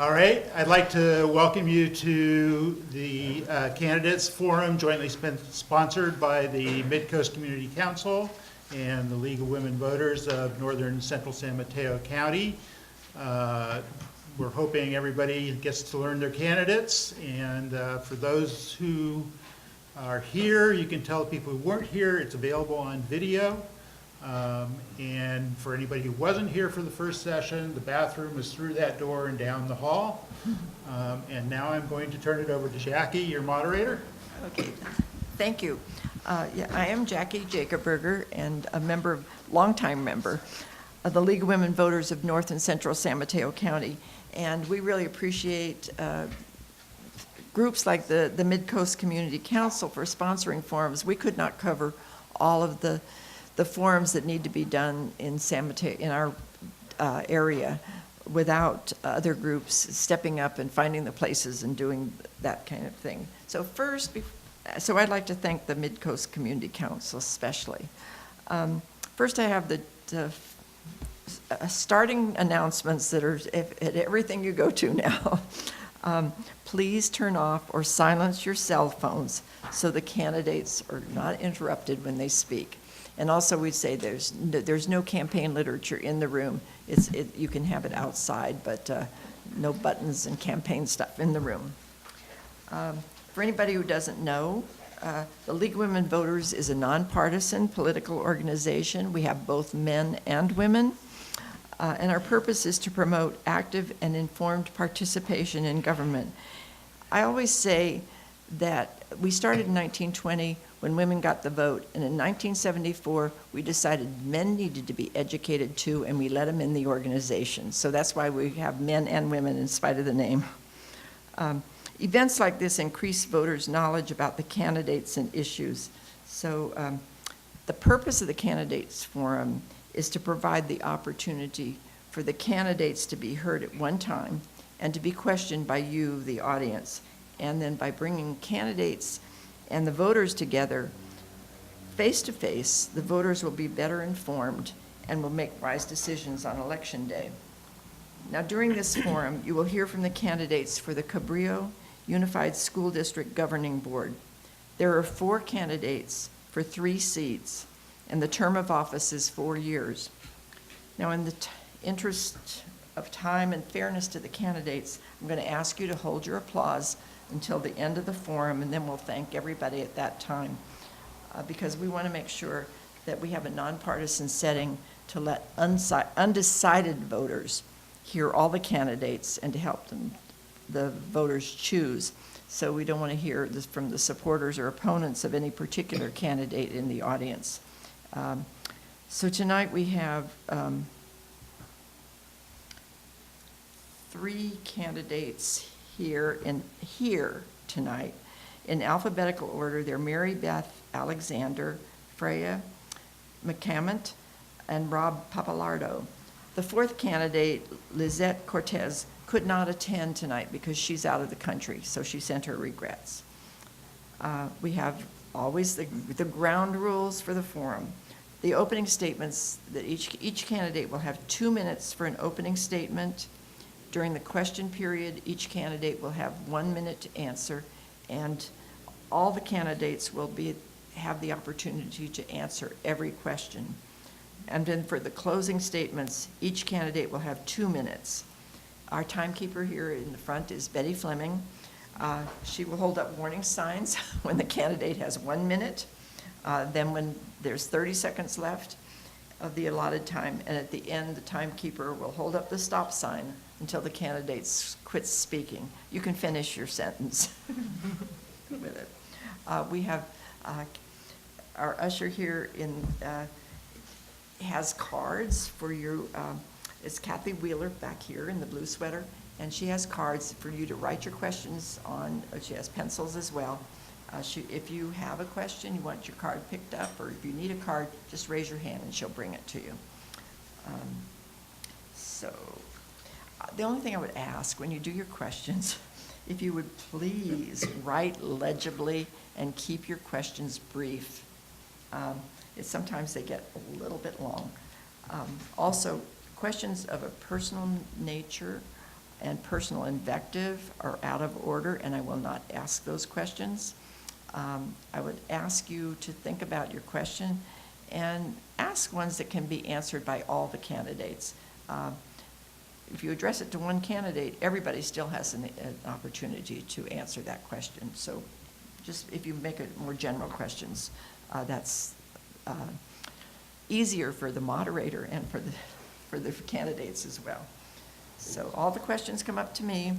All right, I'd like to welcome you to the Candidates Forum jointly sponsored by the Mid-Coast Community Council and the League of Women Voters of Northern Central San Mateo County. We're hoping everybody gets to learn their candidates, and for those who are here, you can tell people who weren't here, it's available on video. And for anybody who wasn't here for the first session, the bathroom is through that door and down the hall. And now I'm going to turn it over to Jackie, your moderator. Okay, thank you. Yeah, I am Jackie Jacoberger, and a member, longtime member of the League of Women Voters of North and Central San Mateo County. And we really appreciate groups like the Mid-Coast Community Council for sponsoring forums. We could not cover all of the forums that need to be done in San Mateo, in our area, without other groups stepping up and finding the places and doing that kind of thing. So first, I'd like to thank the Mid-Coast Community Council especially. First, I have the starting announcements that are at everything you go to now. Please turn off or silence your cell phones so the candidates are not interrupted when they speak. And also we'd say there's no campaign literature in the room. You can have it outside, but no buttons and campaign stuff in the room. For anybody who doesn't know, the League of Women Voters is a nonpartisan political organization. We have both men and women. And our purpose is to promote active and informed participation in government. I always say that we started in 1920 when women got the vote, and in 1974 we decided men needed to be educated too, and we let them in the organization. So that's why we have men and women in spite of the name. Events like this increase voters' knowledge about the candidates and issues. So the purpose of the Candidates Forum is to provide the opportunity for the candidates to be heard at one time and to be questioned by you, the audience. And then by bringing candidates and the voters together face to face, the voters will be better informed and will make wise decisions on election day. Now, during this forum, you will hear from the candidates for the Cabrillo Unified School District Governing Board. There are 4 candidates for 3 seats, and the term of office is 4 years. Now, in the interest of time and fairness to the candidates, I'm going to ask you to hold your applause until the end of the forum, and then we'll thank everybody at that time, because we want to make sure that we have a nonpartisan setting to let undecided voters hear all the candidates and to help the voters choose. So we don't want to hear this from the supporters or opponents of any particular candidate in the audience. So tonight we have 3 candidates here tonight in alphabetical order. They're Mary Beth Alexander, Freya McCamant, and Rob Papalardo. The 4th candidate, Lizette Cortez, could not attend tonight because she's out of the country, so she sent her regrets. We have always the ground rules for the forum. The opening statements, that each candidate will have 2 minutes for an opening statement. During the question period, each candidate will have 1 minute to answer, and all the candidates will have the opportunity to answer every question. And then for the closing statements, each candidate will have 2 minutes. Our timekeeper here in the front is Betty Fleming. She will hold up warning signs when the candidate has 1 minute, then when there's 30 seconds left of the allotted time, and at the end, the timekeeper will hold up the stop sign until the candidate quits speaking. You can finish your sentence with it. We have our usher here has cards for you. It's Kathy Wheeler back here in the blue sweater, and she has cards for you to write your questions on. She has pencils as well. If you have a question, you want your card picked up, or if you need a card, just raise your hand and she'll bring it to you. The only thing I would ask when you do your questions, if you would please write legibly and keep your questions brief. Sometimes they get a little bit long. Also, questions of a personal nature and personal invective are out of order, and I will not ask those questions. I would ask you to think about your question and ask ones that can be answered by all the candidates. If you address it to one candidate, everybody still has an opportunity to answer that question. So just if you make it more general questions, that's easier for the moderator and for the candidates as well. So all the questions come up to me,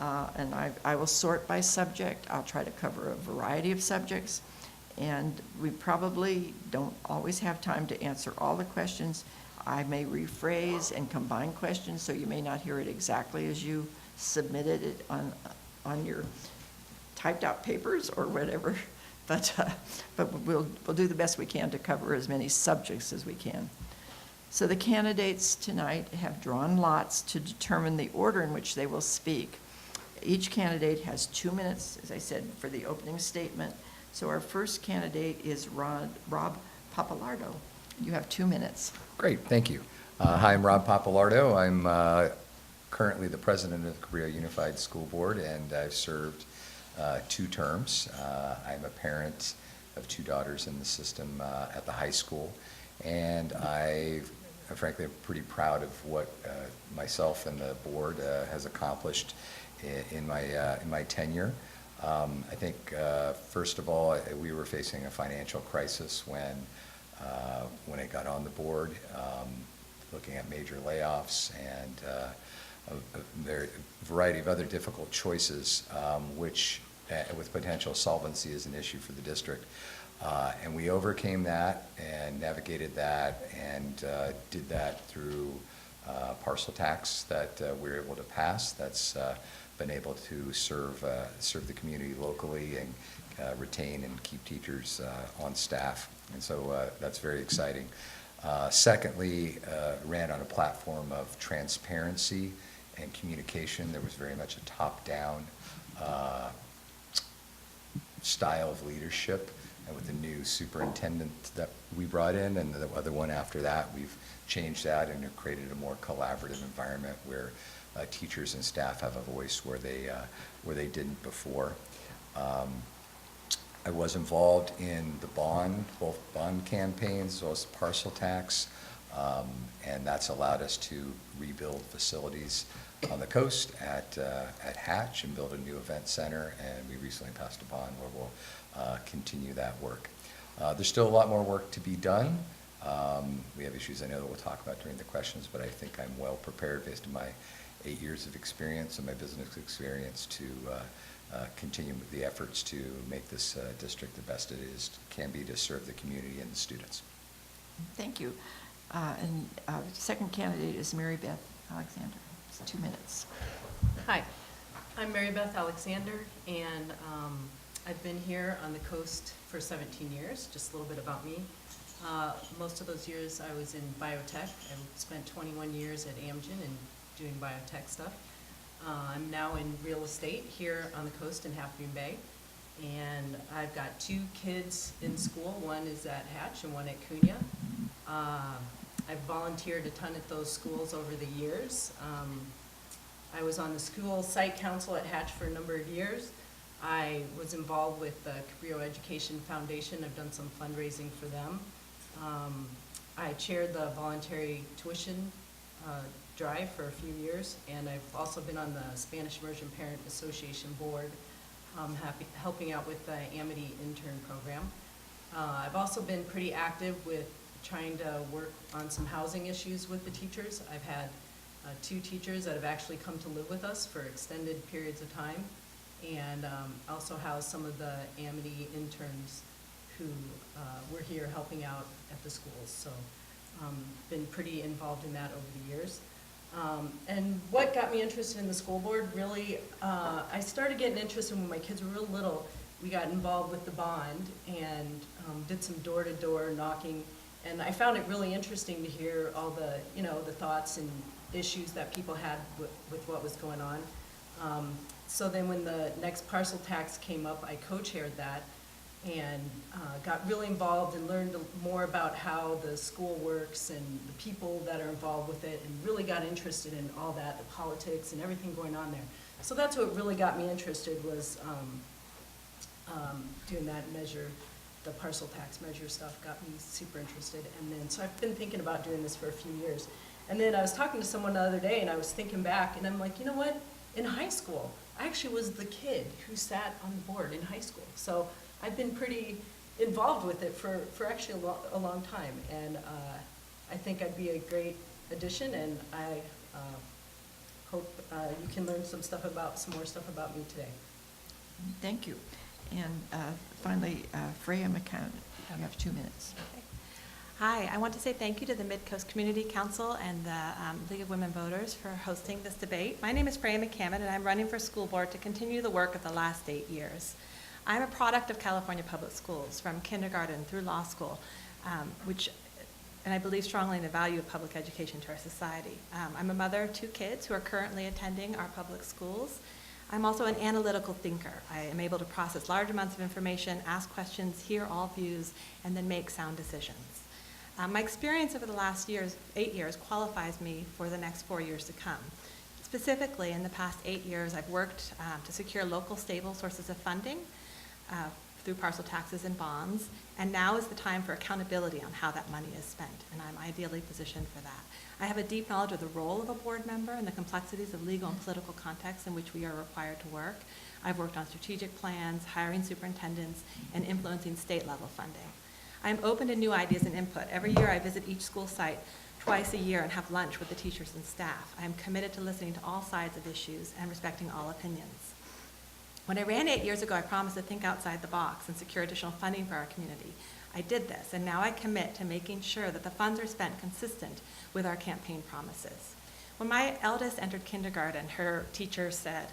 and I will sort by subject. I'll try to cover a variety of subjects, and we probably don't always have time to answer all the questions. I may rephrase and combine questions, so you may not hear it exactly as you submitted it on your typed out papers or whatever, but we'll do the best we can to cover as many subjects as we can. So the candidates tonight have drawn lots to determine the order in which they will speak. Each candidate has 2 minutes, as I said, for the opening statement. So our first candidate is Rob Papalardo. You have 2 minutes. Great, thank you. Hi, I'm Rob Papalardo. I'm currently the president of the Cabrillo Unified School Board, and I've served 2 terms. I'm a parent of 2 daughters in the system at the high school, and frankly, I'm pretty proud of what myself and the board has accomplished in my tenure. I think, first of all, we were facing a financial crisis when I got on the board, looking at major layoffs and a variety of other difficult choices, which with potential solvency is an issue for the district. And we overcame that and navigated that and did that through parcel tax that we were able to pass. That's been able to serve the community locally and retain and keep teachers on staff. And so that's very exciting. Secondly, ran on a platform of transparency and communication. There was very much a top-down style of leadership. And with the new superintendent that we brought in and the other one after that, we've changed that and have created a more collaborative environment where teachers and staff have a voice where they didn't before. I was involved in both bond campaigns as well as parcel tax, and that's allowed us to rebuild facilities on the coast at Hatch and build a new event center, and we recently passed a bond where we'll continue that work. There's still a lot more work to be done. We have issues I know that we'll talk about during the questions, but I think I'm well prepared based on my 8 years of experience and my business experience to continue with the efforts to make this district the best it can be to serve the community and the students. Thank you. And second candidate is Mary Beth Alexander. It's 2 minutes. Hi, I'm Mary Beth Alexander, and I've been here on the coast for 17 years, just a little bit about me. Most of those years I was in biotech. I spent 21 years at Amgen and doing biotech stuff. I'm now in real estate here on the coast in Half Moon Bay, and I've got 2 kids in school. One is at Hatch and one at Cunha. I've volunteered a ton at those schools over the years. I was on the school site council at Hatch for a number of years. I was involved with the Cabrillo Education Foundation. I've done some fundraising for them. I chaired the voluntary tuition drive for a few years, and I've also been on the Spanish Immersion Parent Association board, helping out with the Amity intern program. I've also been pretty active with trying to work on some housing issues with the teachers. I've had 2 teachers that have actually come to live with us for extended periods of time, and also house some of the Amity interns who were here helping out at the schools. So been pretty involved in that over the years. And what got me interested in the school board, really, I started getting interested when my kids were real little. We got involved with the bond and did some door-to-door knocking, and I found it really interesting to hear all the, the thoughts and issues that people had with what was going on. So then when the next parcel tax came up, I co-chaired that, and got really involved and learned more about how the school works and the people that are involved with it, and really got interested in all that, the politics and everything going on there. So that's what really got me interested, was doing that measure, the parcel tax measure stuff got me super interested. And then, so I've been thinking about doing this for a few years. And then I was talking to someone the other day, and I was thinking back, and I'm like, you know what? In high school, I actually was the kid who sat on the board in high school. So I've been pretty involved with it for actually a long time. And I think I'd be a great addition, and I hope you can learn some more stuff about me today. Thank you. And finally, Freya McCann, you have 2 minutes. Hi, I want to say thank you to the Mid-Coast Community Council and the League of Women Voters for hosting this debate. My name is Freya McCammon, and I'm running for school board to continue the work of the last 8 years. I'm a product of California Public Schools, from kindergarten through law school, and I believe strongly in the value of public education to our society. I'm a mother of 2 kids who are currently attending our public schools. I'm also an analytical thinker. I am able to process large amounts of information, ask questions, hear all views, and then make sound decisions. My experience over the last 8 years qualifies me for the next 4 years to come. Specifically, in the past 8 years, I've worked to secure local stable sources of funding through parcel taxes and bonds, and now is the time for accountability on how that money is spent, and I'm ideally positioned for that. I have a deep knowledge of the role of a board member and the complexities of legal and political contexts in which we are required to work. I've worked on strategic plans, hiring superintendents, and influencing state-level funding. I'm open to new ideas and input. Every year I visit each school site twice a year and have lunch with the teachers and staff. I am committed to listening to all sides of issues and respecting all opinions. When I ran 8 years ago, I promised to think outside the box and secure additional funding for our community. I did this, and now I commit to making sure that the funds are spent consistent with our campaign promises. When my eldest entered kindergarten, her teacher said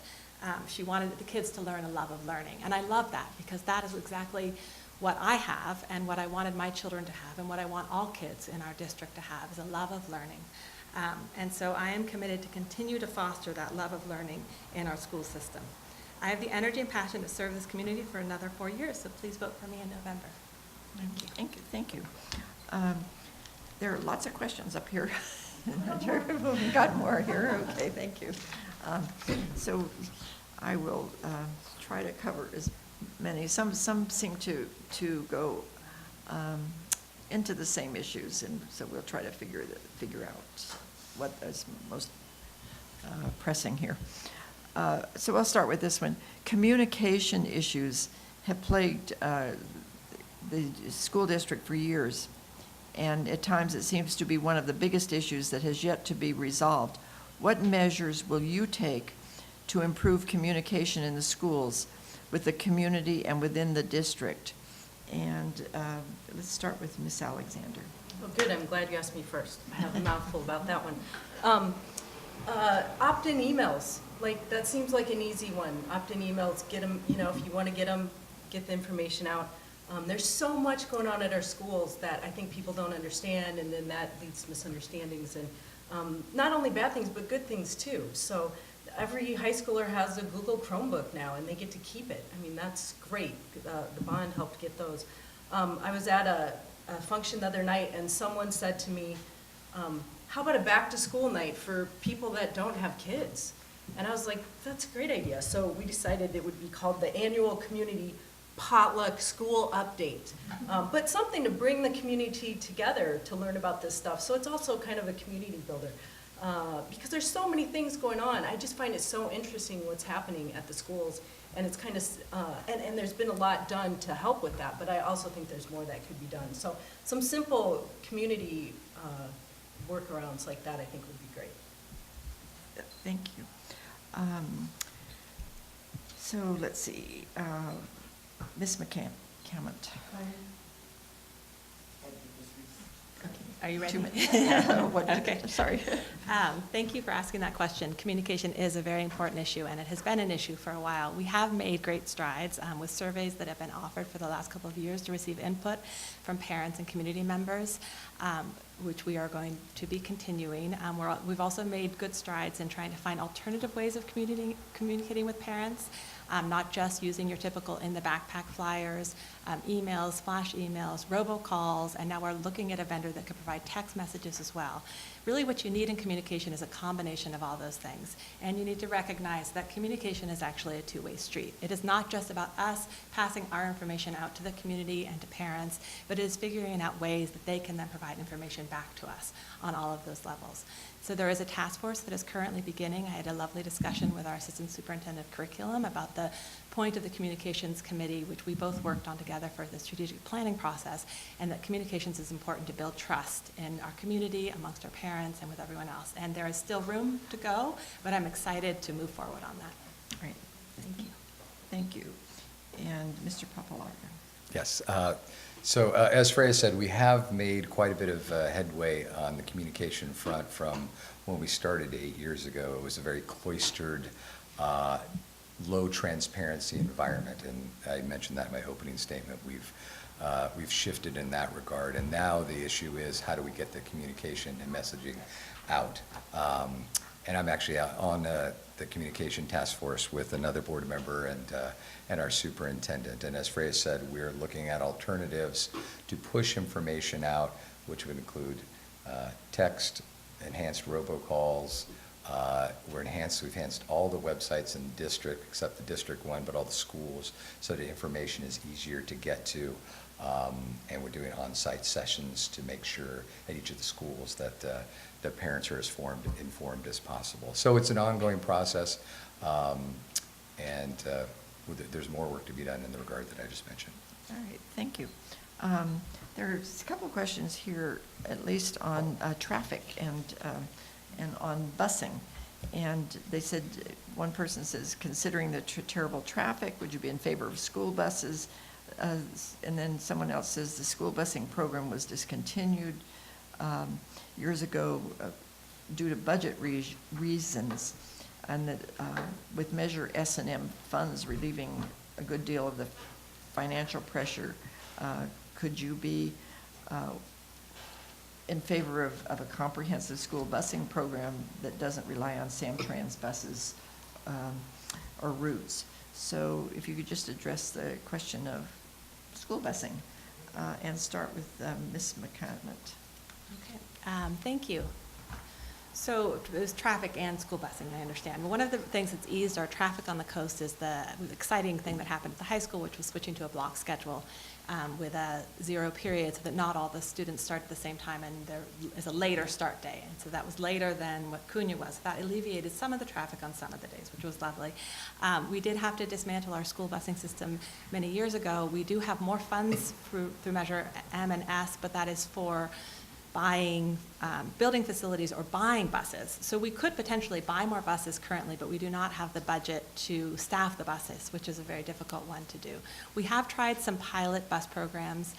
she wanted the kids to learn a love of learning. And I love that, because that is exactly what I have and what I wanted my children to have, and what I want all kids in our district to have, is a love of learning. And so I am committed to continue to foster that love of learning in our school system. I have the energy and passion to serve this community for another 4 years, so please vote for me in November. Thank you. Thank you, thank you. There are lots of questions up here. We've got more here, okay, thank you. So I will try to cover as many. Some seem to go into the same issues, and so we'll try to figure out what is most pressing here. So I'll start with this one. Communication issues have plagued the school district for years, and at times it seems to be one of the biggest issues that has yet to be resolved. What measures will you take to improve communication in the schools with the community and within the district? And let's start with Ms. Alexander. Well, good, I'm glad you asked me first. I have a mouthful about that one. Opt-in emails, like, that seems like an easy one. Opt-in emails, get them, if you want to get them, get the information out. There's so much going on at our schools that I think people don't understand, and then that leads to misunderstandings, and not only bad things, but good things too. So every high schooler has a Google Chromebook now, and they get to keep it. I mean, that's great. The bond helped get those. I was at a function the other night, and someone said to me, how about a back-to-school night for people that don't have kids? And I was like, that's a great idea. So we decided it would be called the Annual Community Potluck School Update, but something to bring the community together to learn about this stuff. So it's also kind of a community builder, because there's so many things going on. I just find it so interesting what's happening at the schools, and it's kind of, and there's been a lot done to help with that, but I also think there's more that could be done. So some simple community workarounds like that I think would be great. Thank you. So let's see. Ms. McCammon. Are you ready? 2 minutes. Okay. Sorry. Thank you for asking that question. Communication is a very important issue, and it has been an issue for a while. We have made great strides with surveys that have been offered for the last couple of years to receive input from parents and community members, which we are going to be continuing. We've also made good strides in trying to find alternative ways of communicating with parents. not just using your typical in the backpack flyers, emails, flash emails, robocalls, and now we're looking at a vendor that could provide text messages as well. Really what you need in communication is a combination of all those things. And you need to recognize that communication is actually a two-way street. It is not just about us passing our information out to the community and to parents, but it is figuring out ways that they can then provide information back to us on all of those levels. So there is a task force that is currently beginning. I had a lovely discussion with our Assistant Superintendent of Curriculum about the point of the Communications Committee, which we both worked on together for the strategic planning process, and that communications is important to build trust in our community, amongst our parents, and with everyone else. And there is still room to go, but I'm excited to move forward on that. Great. Thank you. Thank you. And Mr. Papalardo. Yes. So as Freya said, we have made quite a bit of headway on the communication front from when we started 8 years ago. It was a very cloistered, low transparency environment, and I mentioned that in my opening statement. We've shifted in that regard, and now the issue is how do we get the communication and messaging out. And I'm actually on the communication task force with another board member and our superintendent. And as Freya said, we're looking at alternatives to push information out, which would include text, enhanced robocalls. We've enhanced all the websites in the district, except the district one, but all the schools, so the information is easier to get to. And we're doing on-site sessions to make sure at each of the schools that the parents are as informed as possible. So it's an ongoing process, and there's more work to be done in the regard that I just mentioned. All right, thank you. There's a couple of questions here, at least on traffic and on busing. And they said, one person says, considering the terrible traffic, would you be in favor of school buses? And then someone else says the school busing program was discontinued years ago due to budget reasons, and that with Measure S&M funds relieving a good deal of the financial pressure, could you be in favor of a comprehensive school busing program that doesn't rely on Samtrans buses or routes? So if you could just address the question of school busing and start with Ms. McCartnett. Okay, thank you. So there's traffic and school busing, I understand. One of the things that's eased our traffic on the coast is the exciting thing that happened at the high school, which was switching to a block schedule with a 0 period, so that not all the students start at the same time, and there is a later start day. And so that was later than what Cunha was. That alleviated some of the traffic on some of the days, which was lovely. We did have to dismantle our school busing system many years ago. We do have more funds through Measure M and S, but that is for buying, building facilities or buying buses. So we could potentially buy more buses currently, but we do not have the budget to staff the buses, which is a very difficult one to do. We have tried some pilot bus programs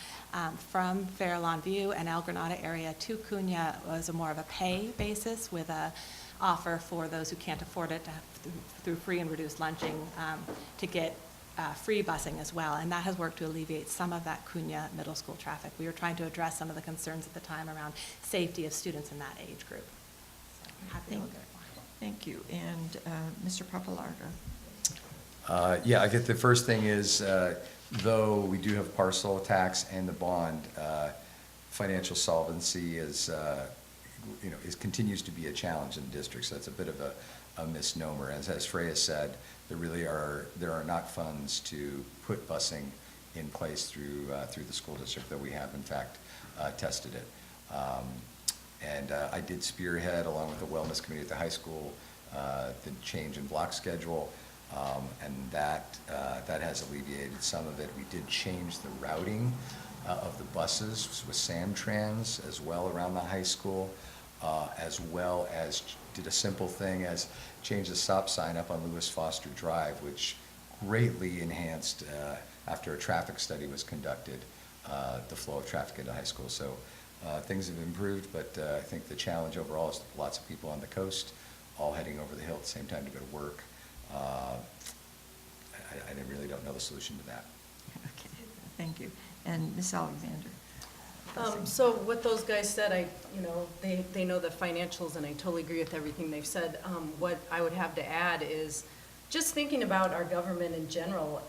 from Fairlawn View and El Granada area to Cunha. Was a more of a pay basis with a offer for those who can't afford it to have through free and reduced lunching to get free busing as well, and that has worked to alleviate some of that Cunha middle school traffic. We were trying to address some of the concerns at the time around safety of students in that age group. So I'm happy to look at it more. Thank you. And Mr. Papalardo. Yeah, I get the first thing is, though we do have parcel tax and the bond, financial solvency is, continues to be a challenge in the district. So that's a bit of a misnomer. As Freya said, there are not funds to put busing in place through the school district, though we have in fact tested it. And I did spearhead, along with the wellness committee at the high school, the change in block schedule, and that has alleviated some of it. We did change the routing of the buses with Samtrans as well around the high school, as well as did a simple thing as change the stop sign up on Lewis Foster Drive, which greatly enhanced, after a traffic study was conducted, the flow of traffic into high school. So things have improved, but I think the challenge overall is lots of people on the coast all heading over the hill at the same time to go to work. I really don't know the solution to that. Okay, thank you. And Ms. Alexander. So what those guys said, they know the financials, and I totally agree with everything they've said. What I would have to add is just thinking about our government in general,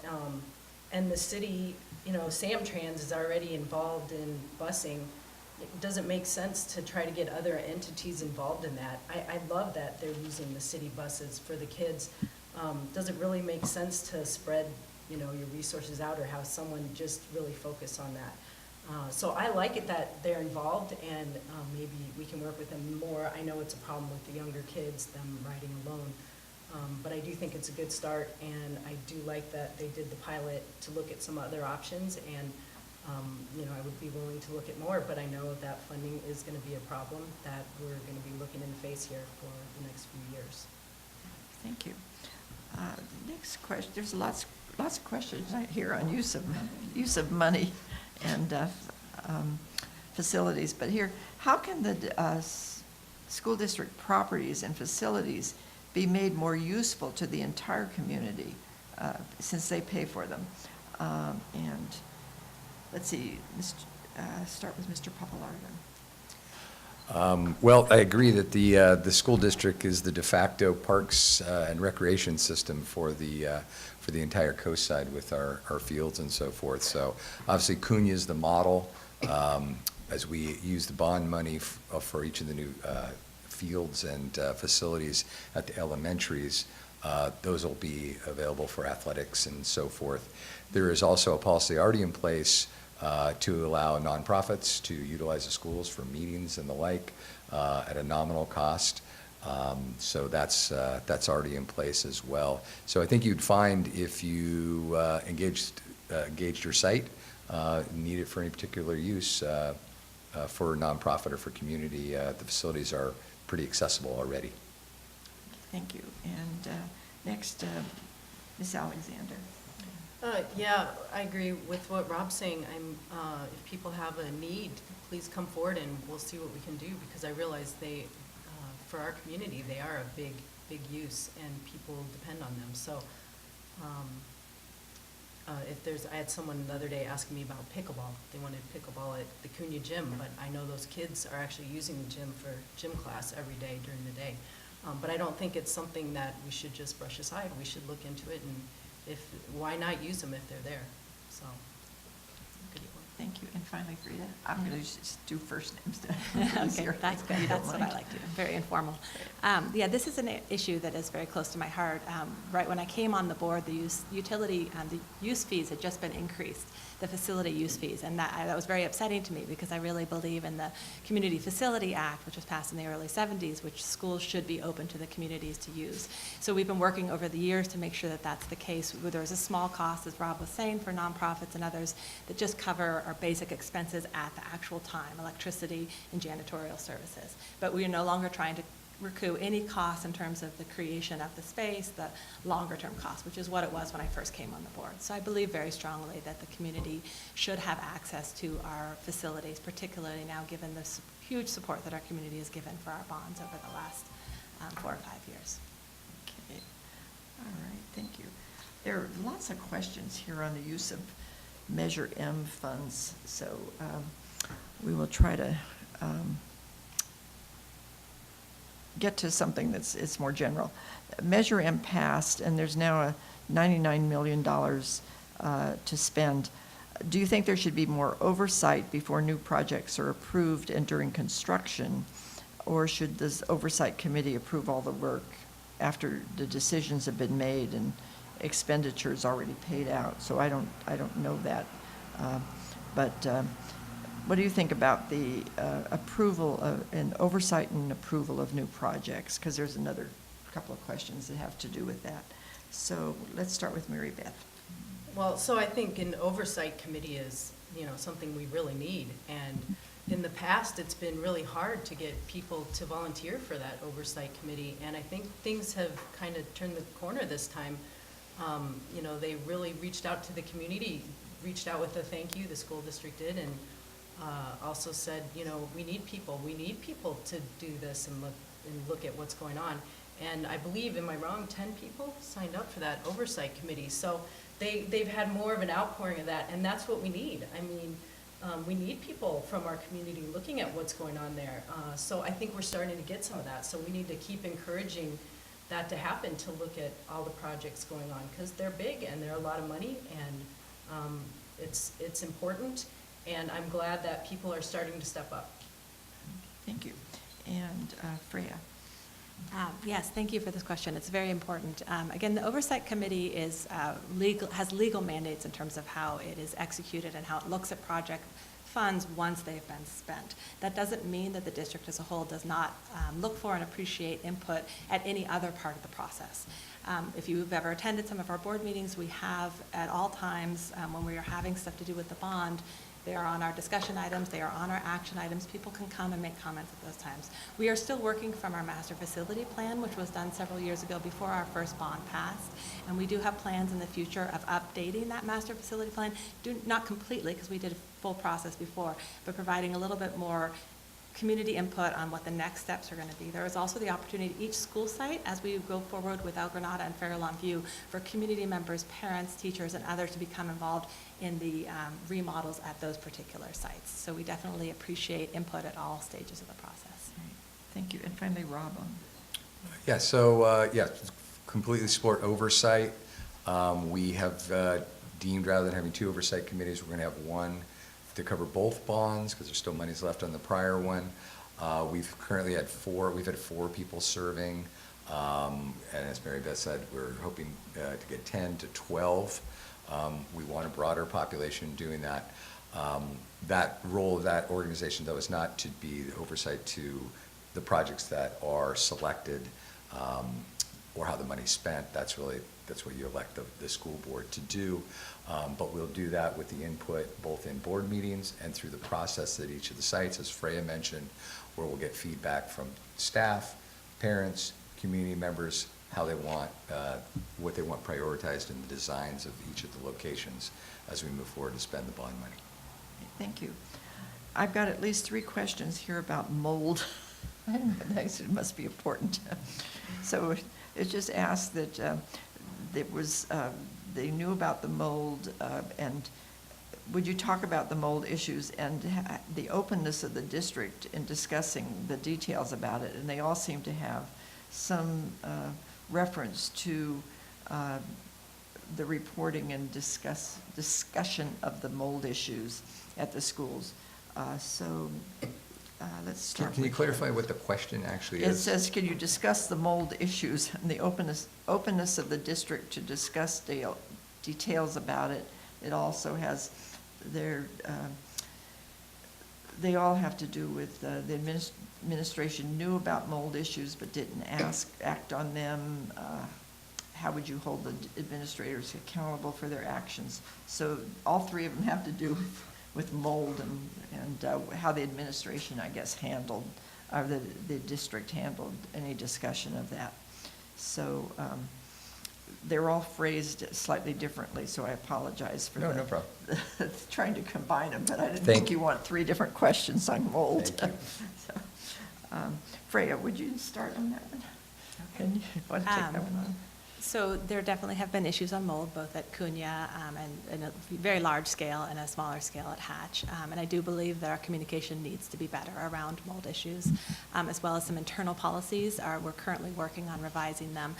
and the city, you know, Samtrans is already involved in busing. It doesn't make sense to try to get other entities involved in that. I love that they're using the city buses for the kids. Does it really make sense to spread, you know, your resources out or have someone just really focus on that? So I like it that they're involved, and maybe we can work with them more. I know it's a problem with the younger kids, them riding alone. But I do think it's a good start, and I do like that they did the pilot to look at some other options, and, you know, I would be willing to look at more, but I know that funding is gonna be a problem that we're gonna be looking in the face here for the next few years. Thank you. Next question, there's lots of questions right here on use of money and facilities, but here, how can the school district properties and facilities be made more useful to the entire community since they pay for them? And let's see, start with Mr. Papalardo. Well, I agree that the school district is the de facto parks and recreation system for the entire coast side with our fields and so forth. So obviously Cunha is the model. As we use the bond money for each of the new fields and facilities at the elementaries, those will be available for athletics and so forth. There is also a policy already in place to allow nonprofits to utilize the schools for meetings and the like at a nominal cost. So that's already in place as well. So I think you'd find if you engaged your site, need it for any particular use for nonprofit or for community, the facilities are pretty accessible already. Thank you. And next, Ms. Alexander. Yeah, I agree with what Rob's saying. If people have a need, please come forward and we'll see what we can do, because I realize for our community, they are a big use and people depend on them. So, I had someone the other day asking me about pickleball. They wanted pickleball at the Cunha gym, but I know those kids are actually using the gym for gym class every day during the day. But I don't think it's something that we should just brush aside. We should look into it, and why not use them if they're there? So, good one. Thank you. And finally, Frida, I'm going to just do first names. Okay, that's good. That's what I like to do. Very informal. Yeah, this is an issue that is very close to my heart. Right when I came on the board, the use fees had just been increased, the facility use fees, and that was very upsetting to me, because I really believe in the Community Facility Act, which was passed in the early 70s, which schools should be open to the communities to use. So we've been working over the years to make sure that that's the case. There was a small cost, as Rob was saying, for nonprofits and others that just cover our basic expenses at the actual time, electricity and janitorial services. But we are no longer trying to recoup any costs in terms of the creation of the space, the longer-term cost, which is what it was when I first came on the board. So I believe very strongly that the community should have access to our facilities, particularly now given the huge support that our community has given for our bonds over the last 4 or 5 years. Okay. All right. Thank you. There are lots of questions here on the use of Measure M funds, so we will try to get to something it's more general. Measure M passed, and there's now a $99 million to spend. Do you think there should be more oversight before new projects are approved and during construction, or should this oversight committee approve all the work after the decisions have been made and expenditures already paid out? So I don't know that, but what do you think about the approval and oversight and approval of new projects? Because there's another couple of questions that have to do with that. So let's start with Mary Beth. Well, so I think an oversight committee is, something we really need. And in the past, it's been really hard to get people to volunteer for that oversight committee. And I think things have kind of turned the corner this time. They really reached out to the community, reached out with a thank you, the school district did, and also said, we need people to do this and look at what's going on. And I believe, am I wrong, 10 people signed up for that oversight committee. So they've had more of an outpouring of that, and that's what we need. I mean, we need people from our community looking at what's going on there. So I think we're starting to get some of that. So we need to keep encouraging that to happen, to look at all the projects going on, because they're big and they're a lot of money, and it's important, and I'm glad that people are starting to step up. Thank you. And Freya? Yes, thank you for this question. It's very important. Again, the Oversight Committee has legal mandates in terms of how it is executed and how it looks at project funds once they've been spent. That doesn't mean that the district as a whole does not look for and appreciate input at any other part of the process. If you've ever attended some of our board meetings, we have at all times, when we are having stuff to do with the bond, they are on our discussion items, they are on our action items. People can come and make comments at those times. We are still working from our master facility plan, which was done several years ago before our first bond passed. And we do have plans in the future of updating that master facility plan, not completely, because we did a full process before, but providing a little bit more community input on what the next steps are going to be. There is also the opportunity at each school site, as we go forward with El Granada and Fairlawn View, for community members, parents, teachers, and others to become involved in the remodels at those particular sites. So we definitely appreciate input at all stages of the process. Right. Thank you. And finally, Rob. Yeah, so, completely support oversight. We have deemed, rather than having two oversight committees, we're going to have one to cover both bonds, because there's still monies left on the prior one. We've currently had we've had four people serving, and as Mary Beth said, we're hoping to get 10 to 12. We want a broader population doing that. That role of that organization, though, is not to be the oversight to the projects that are selected, or how the money's spent. That's what you elect the school board to do. But we'll do that with the input both in board meetings and through the process at each of the sites, as Freya mentioned, where we'll get feedback from staff, parents, community members, how they want, what they want prioritized in the designs of each of the locations as we move forward to spend the bond money. Thank you. I've got at least 3 questions here about mold. It must be important. So it just asked that they knew about the mold, and would you talk about the mold issues and the openness of the district in discussing the details about it? And they all seem to have some reference to the reporting and discussion of the mold issues at the schools. Let's start. Can you with clarify what the question actually It is? says, can you discuss the mold issues and the openness of the district to discuss details about it? It also has they all have to do with the administration knew about mold issues but didn't act on them. How would you hold the administrators accountable for their actions? So all 3 of them have to do with mold and how the administration, I guess, handled, or the district handled any discussion of that. So they're all phrased slightly differently, so I apologize for No problem. trying to combine them, but I didn't Thank think you want 3 different questions on mold. Thank you. So, Freya, would you start on that one? And you want to take that one on? So there definitely have been issues on mold, both at Cunha and a very large scale and a smaller scale at Hatch. And I do believe that our communication needs to be better around mold issues, as well as some internal policies. We're currently working on revising them.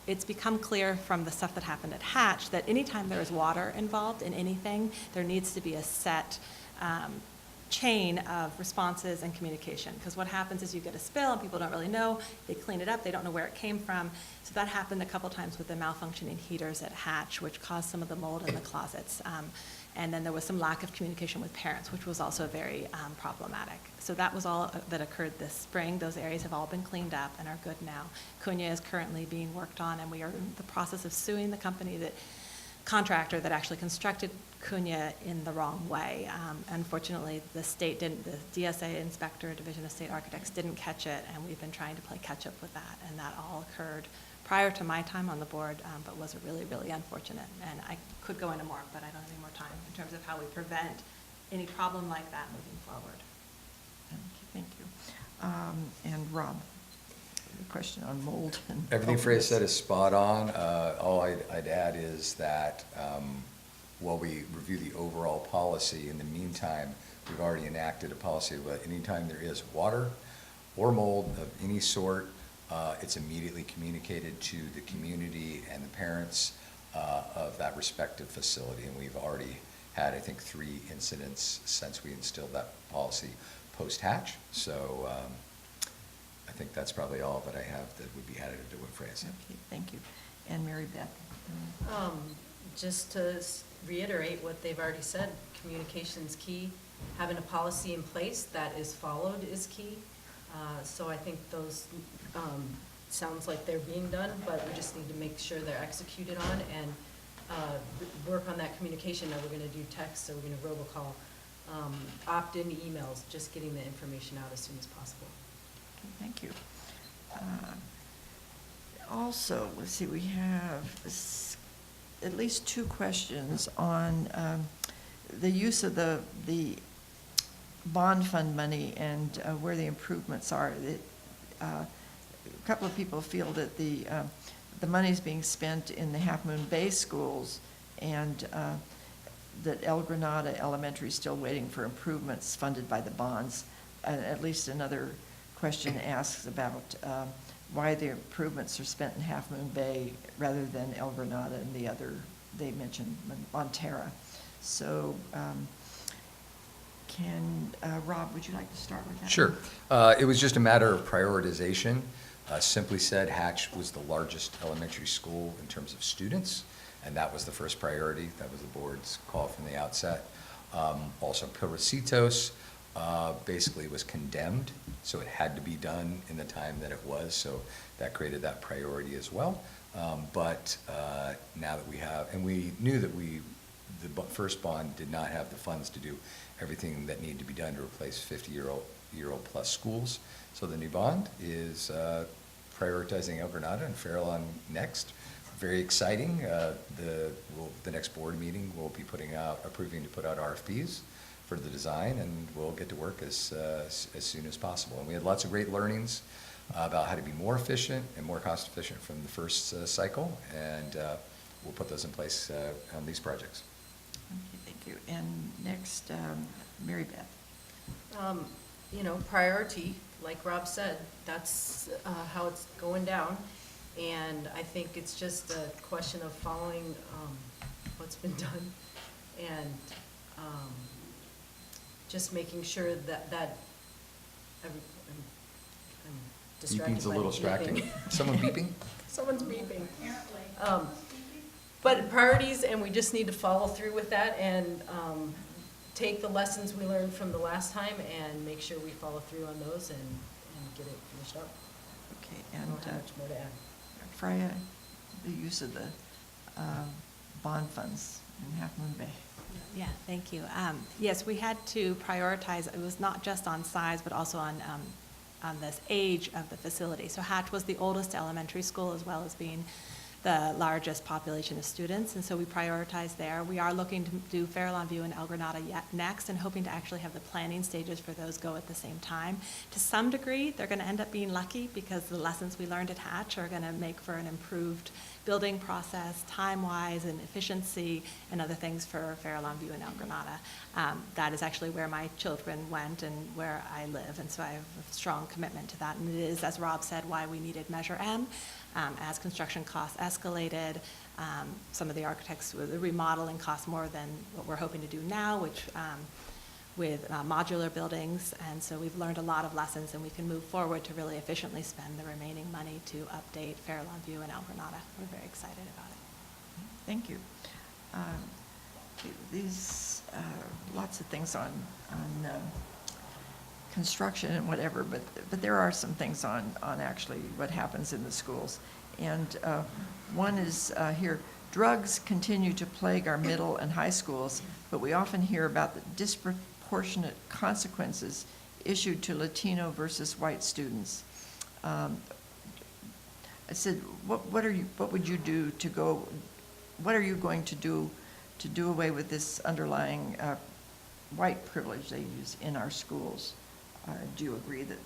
It's become clear from the stuff that happened at Hatch that anytime there is water involved in anything, there needs to be a set chain of responses and communication, because what happens is you get a spill and people don't really know, they clean it up, they don't know where it came from. So that happened a couple times with the malfunctioning heaters at Hatch, which caused some of the mold in the closet. And then there was some lack of communication with parents, which was also very problematic. So that was all that occurred this spring. Those areas have all been cleaned up and are good now. Cunha is currently being worked on, and we are in the process of suing the contractor that actually constructed Cunha in the wrong way. Unfortunately, the DSA inspector, Division of State Architects, didn't catch it, and we've been trying to play catch up with that, and that all occurred prior to my time on the board, but was really, really unfortunate. And I could go into more, but I don't have any more time in terms of how we prevent any problem like that moving forward. Thank you. And Rob, a question on mold. And Everything Freya openness. said is spot on. All I'd add is that while we review the overall policy, in the meantime, we've already enacted a policy that anytime there is water or mold of any sort, it's immediately communicated to the community and the parents of that respective facility. And we've already had, I think, 3 incidents since we instilled that policy post-hatch. So I think that's probably all that I have that would be added to what Freya said. Okay, thank you. And Mary Beth? Just to reiterate what they've already said, communication's key. Having a policy in place that is followed is key. So I think those, sounds like they're being done, but we just need to make sure they're executed on and work on that communication. Now, we're gonna do text, or we're gonna robocall, opt-in emails, just getting the information out as soon as possible. Okay, thank you. Also, let's see, we have at least 2 questions on the use of the bond fund money and where the improvements are. A couple of people feel that the money's being spent in the Half Moon Bay schools, and that El Granada Elementary is still waiting for improvements funded by the bonds. At least another question asks about why the improvements are spent in Half Moon Bay rather than El Granada and the other, they mentioned Montera. So Rob, would you like to start with that? Sure. It was just a matter of prioritization. Simply said, Hatch was the largest elementary school in terms of students, and that was the first priority. That was the board's call from the outset. Also, Pillrecitos basically was condemned, so it had to be done in the time that it was, so that created that priority as well. But now that we have, and we knew that the first bond did not have the funds to do everything that needed to be done to replace 50-year-old plus schools. So the new bond is prioritizing El Granada and Fairlawn next. Very exciting. The next board meeting will be approving to put out RFPs for the design, and we'll get to work as soon as possible. And we had lots of great learnings about how to be more efficient and more cost efficient from the first cycle, and we'll put those in place on these projects. Okay, thank you. And next, Mary Beth. Priority, like Rob said, that's how it's going down. And I think it's just a question of following what's been done and just making sure that I'm distracted Beeping's a by little the distracting. beeping. Someone beeping? Someone's beeping. But priorities, and we just need to follow through with that and take the lessons we learned from the last time and make sure we follow through on those and get it finished up. Okay, I and don't have much more to add. Freya, the use of the bond funds in Half Moon Bay. Yeah, thank you. Yes, we had to prioritize. It was not just on size, but also on this age of the facility. So Hatch was the oldest elementary school, as well as being the largest population of students, and so we prioritized there. We are looking to do Fairlawn View and El Granada next, and hoping to actually have the planning stages for those go at the same time. To some degree, they're going to end up being lucky because the lessons we learned at Hatch are going to make for an improved building process, time-wise and efficiency, and other things for Fairlawn View and El Granada. That is actually where my children went and where I live, and so I have a strong commitment to that. And it is, as Rob said, why we needed Measure M. As construction costs escalated, some of the architects, the remodeling costs more than what we're hoping to do now, which with modular buildings, and so we've learned a lot of lessons, and we can move forward to really efficiently spend the remaining money to update Fairlawn View and El Granada. We're very excited about it. Thank you. These, lots of things on construction and whatever, but there are some things on actually what happens in the schools. And one is here, drugs continue to plague our middle and high schools, but we often hear about the disproportionate consequences issued to Latino versus white students. I said, what would you do to go, what are you going to do away with this underlying white privilege they use in our schools? Do you agree that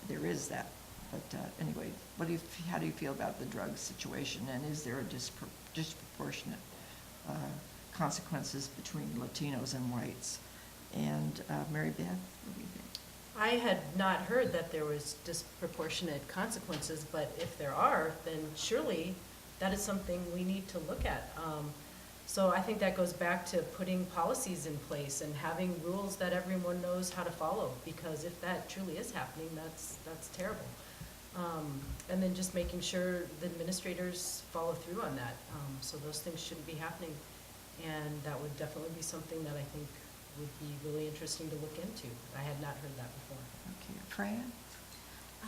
there is that? But anyway, how do you feel about the drug situation, and is there a disproportionate consequences between Latinos and whites? And Mary Beth, what do you think? I had not heard that there was disproportionate consequences, but if there are, then surely that is something we need to look at. So I think that goes back to putting policies in place and having rules that everyone knows how to follow, because if that truly is happening, that's terrible. And then just making sure the administrators follow through on that. So those things shouldn't be happening. And that would definitely be something that I think would be really interesting to look into. I had not heard that before. Okay, Freya?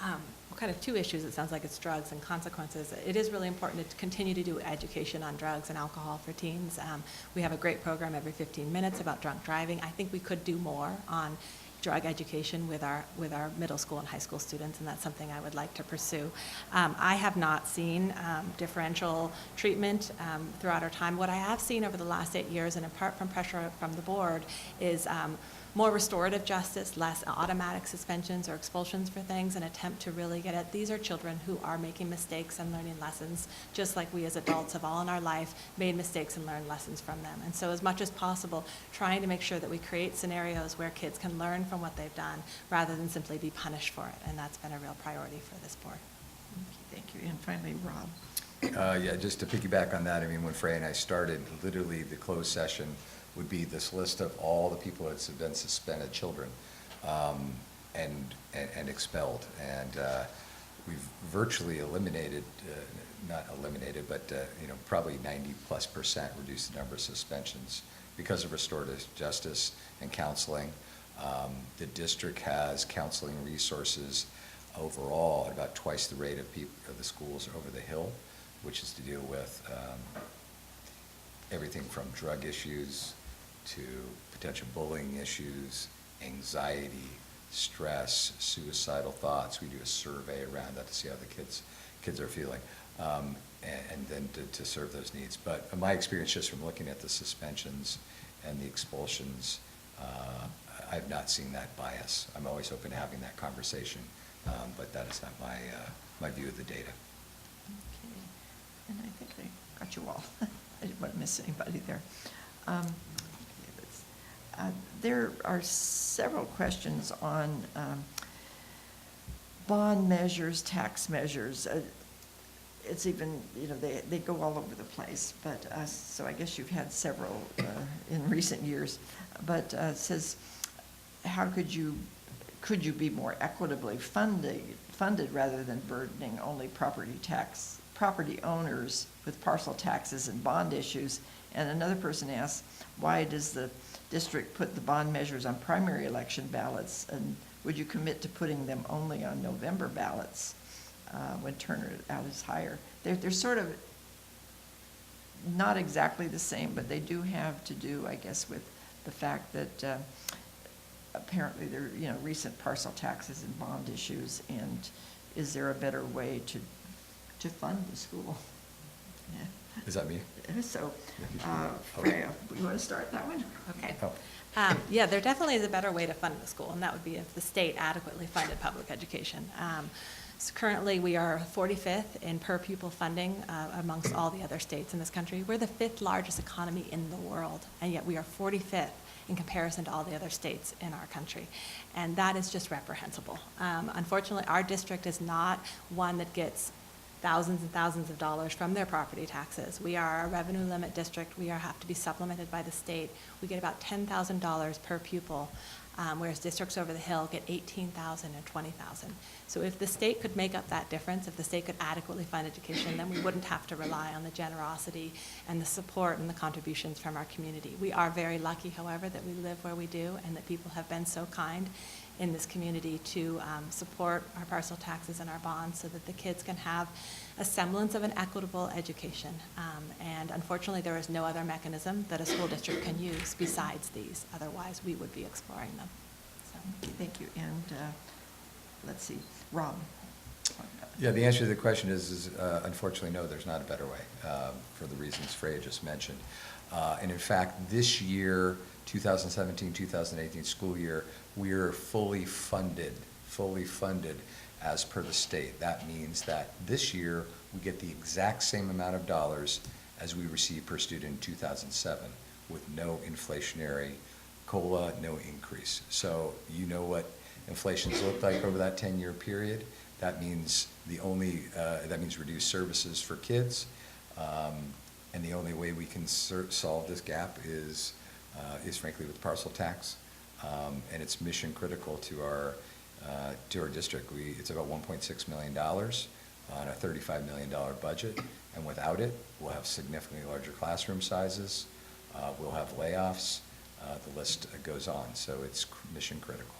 Well, kind of two issues. It sounds like it's drugs and consequences. It is really important to continue to do education on drugs and alcohol for teens. We have a great program every 15 minutes about drunk driving. I think we could do more on drug education with our middle school and high school students, and that's something I would like to pursue. I have not seen differential treatment throughout our time. What I have seen over the last 8 years, and apart from pressure from the board, is more restorative justice, less automatic suspensions or expulsions for things, an attempt to really get at, these are children who are making mistakes and learning lessons, just like we as adults have all in our life made mistakes and learned lessons from them. And so as much as possible, trying to make sure that we create scenarios where kids can learn from what they've done rather than simply be punished for it. And that's been a real priority for this board. Okay, thank you. And finally, Rob. Yeah, just to piggyback on that, I mean, when Frey and I started, literally the closed session would be this list of all the people that's been suspended, children, and expelled. And we've virtually eliminated, not eliminated, but probably 90+% reduced the number of suspensions because of restorative justice and counseling. The district has counseling resources overall at about twice the rate of the schools over the hill, which is to deal with everything from drug issues to potential bullying issues, anxiety, stress, suicidal thoughts. We do a survey around that to see how the kids are feeling, and then to serve those needs. But my experience just from looking at the suspensions and the expulsions, I've not seen that bias. I'm always open to having that conversation, but that is not my view of the data. Okay, and I think I got you all. I didn't want to miss anybody there. There are several questions on bond measures, tax measures. It's even, they go all over the place, but, so I guess you've had several in recent years. But it says, how could you be more equitably funded rather than burdening only property owners with parcel taxes and bond issues? And another person asks, why does the district put the bond measures on primary election ballots, and would you commit to putting them only on November ballots when turnout is higher? They're sort of not exactly the same, but they do have to do, I guess, with the fact that apparently there are recent parcel taxes and bond issues, and is there a better way to fund the school? Yeah. Is that me? So, Freya, you want to start that one? Okay. Oh. Yeah, there definitely is a better way to fund the school, and that would be if the state adequately funded public education. So currently, we are 45th in per pupil funding amongst all the other states in this country. We're the 5th largest economy in the world, and yet we are 45th in comparison to all the other states in our country. And that is just reprehensible. Unfortunately, our district is not one that gets thousands and thousands of dollars from their property taxes. We are a revenue limit district. We have to be supplemented by the state. We get about $10,000 per pupil, whereas districts over the hill get $18,000 and $20,000. So if the state could make up that difference, if the state could adequately fund education, then we wouldn't have to rely on the generosity and the support and the contributions from our community. We are very lucky, however, that we live where we do and that people have been so kind in this community to support our parcel taxes and our bonds so that the kids can have a semblance of an equitable education. And unfortunately, there is no other mechanism that a school district can use besides these. Otherwise, we would be exploring them. So. Okay, thank you. And let's see, Rob. Yeah, the answer to the question is unfortunately, no, there's not a better way for the reasons Freya just mentioned. And in fact, this year, 2017-2018 school year, we're fully funded as per the state. That means that this year, we get the exact same amount of dollars as we received per student in 2007 with no inflationary COLA, no increase. So you know what inflation's looked like over that 10-year period. That means that means reduced services for kids. And the only way we can solve this gap is frankly with parcel tax. And it's mission critical to our district. It's about $1.6 million on a $35 million budget. And without it, we'll have significantly larger classroom sizes. We'll have layoffs. The list goes on. So it's mission critical.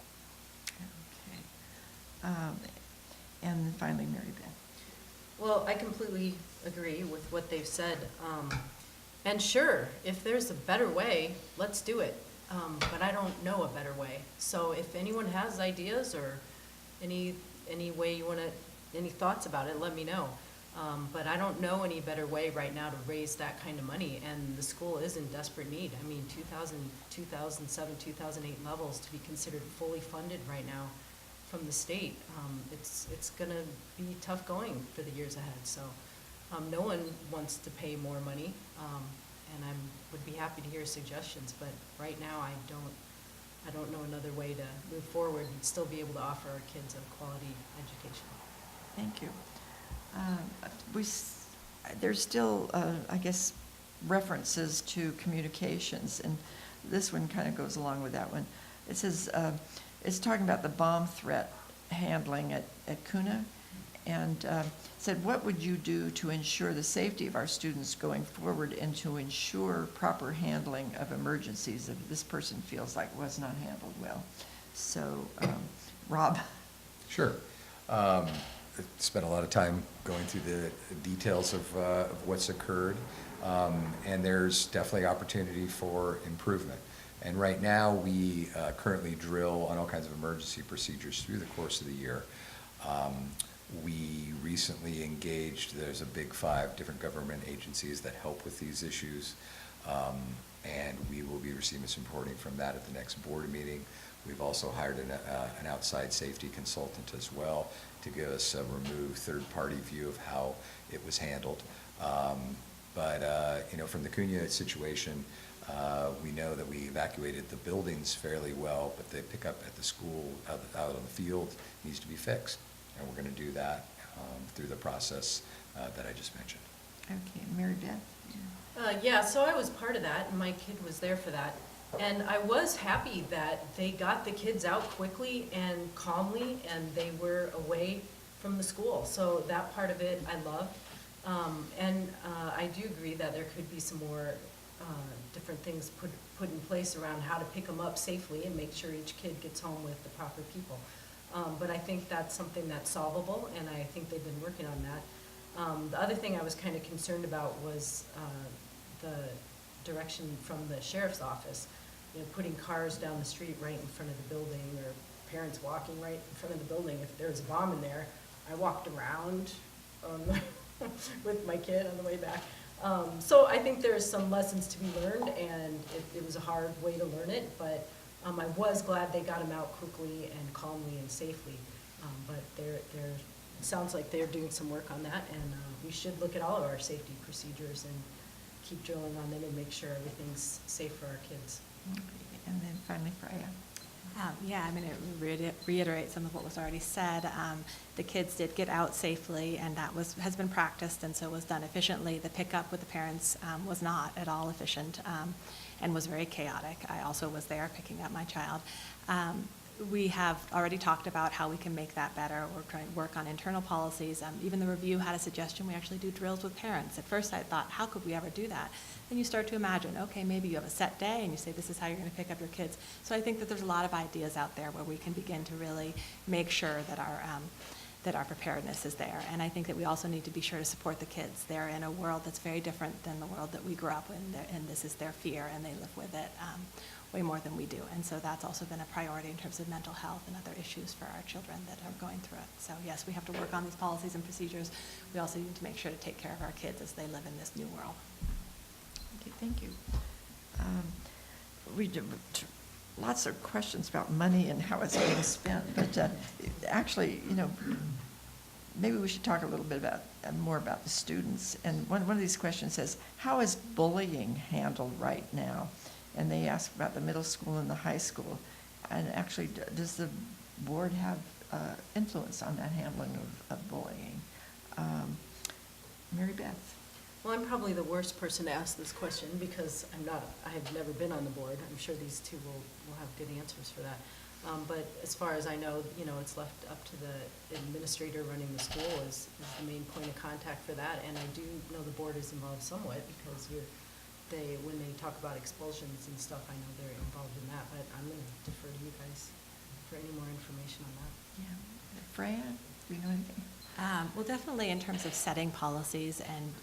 Okay. And then finally, Mary Beth. Well, I completely agree with what they've said. And sure, if there's a better way, let's do it. But I don't know a better way. So if anyone has ideas or any way you want to, any thoughts about it, let me know. But I don't know any better way right now to raise that kind of money, and the school is in desperate need. I mean, 2000, 2007, 2008 levels to be considered fully funded right now from the state. It's gonna be tough going for the years ahead. So no one wants to pay more money, and I would be happy to hear suggestions, but right now I don't know another way to move forward and still be able to offer our kids a quality education. Thank you. There's still, I guess, references to communications, and this one kind of goes along with that one. It says, it's talking about the bomb threat handling at Kuna, and said, what would you do to ensure the safety of our students going forward and to ensure proper handling of emergencies if this person feels like was not handled well? So, Rob? Sure. Spent a lot of time going through the details of what's occurred, and there's definitely opportunity for improvement. And right now, we currently drill on all kinds of emergency procedures through the course of the year. We recently engaged, there's a big 5 different government agencies that help with these issues, and we will be receiving some reporting from that at the next board meeting. We've also hired an outside safety consultant as well to give us a removed third-party view of how it was handled. But from the Cunha situation, we know that we evacuated the buildings fairly well, but the pickup at the school out on the field needs to be fixed. And we're going to do that through the process that I just mentioned. Okay, Mary Beth? Yeah, so I was part of that, and my kid was there for that. And I was happy that they got the kids out quickly and calmly, and they were away from the school. So that part of it I loved. And I do agree that there could be some more different things put in place around how to pick them up safely and make sure each kid gets home with the proper people. But I think that's something that's solvable, and I think they've been working on that. The other thing I was kind of concerned about was the direction from the sheriff's office. Putting cars down the street right in front of the building, or parents walking right in front of the building. If there was a bomb in there, I walked around with my kid on the way back. So I think there's some lessons to be learned, and it was a hard way to learn it, but I was glad they got them out quickly and calmly and safely. But it sounds like they're doing some work on that, and we should look at all of our safety procedures and keep drilling on them and make sure everything's safe for our kids. Okay, and then finally, Freya. Yeah, I'm going to reiterate some of what was already said. The kids did get out safely, and that has been practiced, and so was done efficiently. The pickup with the parents was not at all efficient and was very chaotic. I also was there picking up my child. We have already talked about how we can make that better. We're trying to work on internal policies. Even the review had a suggestion we actually do drills with parents. At first I thought, how could we ever do that? Then you start to imagine, okay, maybe you have a set day and you say this is how you're going to pick up your kids. So I think that there's a lot of ideas out there where we can begin to really make sure that our preparedness is there. And I think that we also need to be sure to support the kids. They're in a world that's very different than the world that we grew up in, and this is their fear, and they live with it way more than we do. And so that's also been a priority in terms of mental health and other issues for our children that are going through it. So yes, we have to work on these policies and procedures. We also need to make sure to take care of our kids as they live in this new world. Okay, thank you. We did lots of questions about money and how it's being spent, but actually, maybe we should talk a little bit about more about the students. And one of these questions says, how is bullying handled right now? And they ask about the middle school and the high school. And actually, does the board have influence on that handling of bullying? Mary Beth? Well, I'm probably the worst person to ask this question because I have never been on the board. I'm sure these two will have good answers for that. But as far as I know, it's left up to the administrator running the school is the main point of contact for that. And I do know the board is involved somewhat because when they talk about expulsions and stuff, I know they're involved in that. But I'm going to defer to you guys for any more information on that. Yeah. Freya, do you know anything? Well, definitely in terms of setting policies and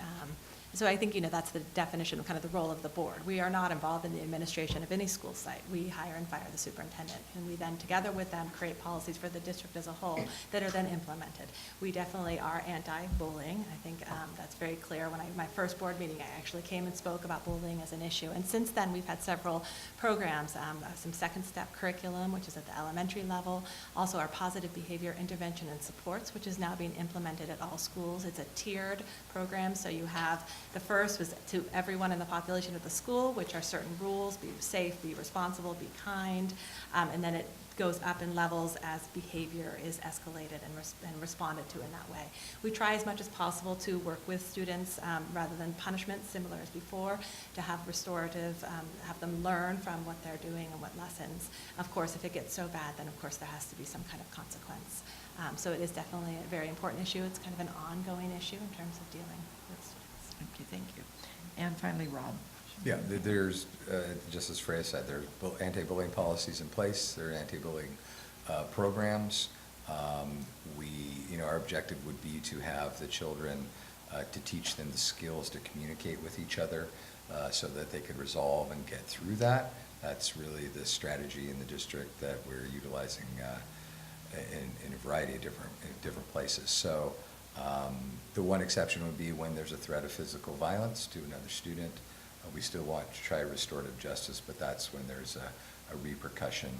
so I think, that's the definition of kind of the role of the board. We are not involved in the administration of any school site. We hire and fire the superintendent, and we then, together with them, create policies for the district as a whole that are then implemented. We definitely are anti-bullying. I think that's very clear. When my first board meeting, I actually came and spoke about bullying as an issue. And since then, we've had several programs, some second step curriculum, which is at the elementary level, also our positive behavior intervention and supports, which is now being implemented at all schools. It's a tiered program, so you have the first was to everyone in the population of the school, which are certain rules: be safe, be responsible, be kind, and then it goes up in levels as behavior is escalated and responded to in that way. We try as much as possible to work with students rather than punishment, similar as before, to have restorative, have them learn from what they're doing and what lessons. Of course, if it gets so bad, then of course there has to be some kind of consequence. So it is definitely a very important issue. It's kind of an ongoing issue in terms of dealing with students. Thank you. And finally, Rob. Yeah, there's, just as Freya said, there's anti-bullying policies in place, there are anti-bullying programs. Our objective would be to have the children, to teach them the skills to communicate with each other so that they could resolve and get through that. That's really the strategy in the district that we're utilizing in a variety of different places. So the one exception would be when there's a threat of physical violence to another student. We still want to try restorative justice, but that's when there's a repercussion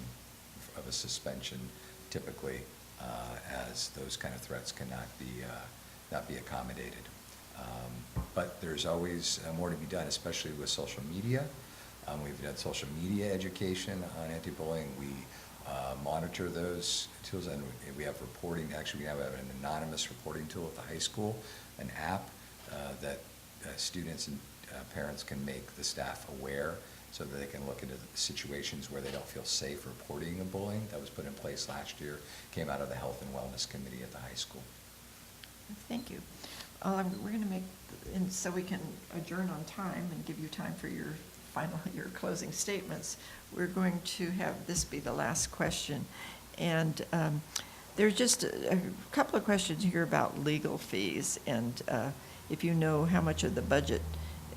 of a suspension, typically, as those kind of threats cannot be accommodated. But there's always more to be done, especially with social media. We've done social media education on anti-bullying. We monitor those tools, and we have reporting. Actually, we have an anonymous reporting tool at the high school, an app that students and parents can make the staff aware so that they can look into situations where they don't feel safe reporting a bullying. That was put in place last year, came out of the Health and Wellness Committee at the high school. Thank you. We're going to make, and so we can adjourn on time and give you time for your closing statements. We're going to have this be the last question. And there's just a couple of questions here about legal fees. And if you know how much of the budget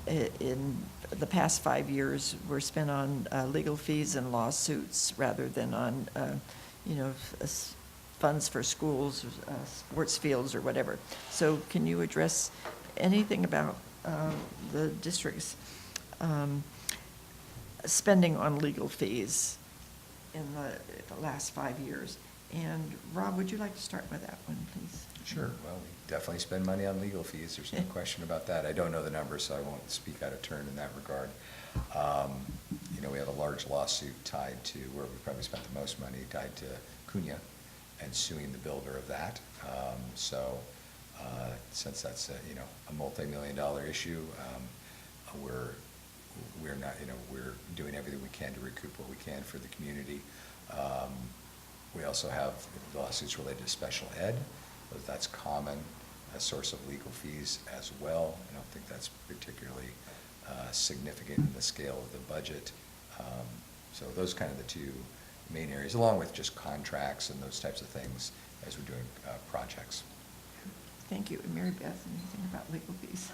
in the past 5 years were spent on legal fees and lawsuits rather than on, funds for schools, sports fields, or whatever. So can you address anything about the district's spending on legal fees in the last 5 years? And Rob, would you like to start with that one, please? Sure. Well, we definitely spend money on legal fees. There's no question about that. I don't know the numbers, so I won't speak out of turn in that regard. We have a large lawsuit tied to where we probably spent the most money, tied to Cunha and suing the builder of that. Since that's a multi-million-dollar issue, we're not, we're doing everything we can to recoup what we can for the community. We also have lawsuits related to special ed. That's common, a source of legal fees as well. I don't think that's particularly significant in the scale of the budget. So those kind of the two main areas, along with just contracts and those types of things as we're doing projects. Thank you. And Mary Beth, anything about legal fees?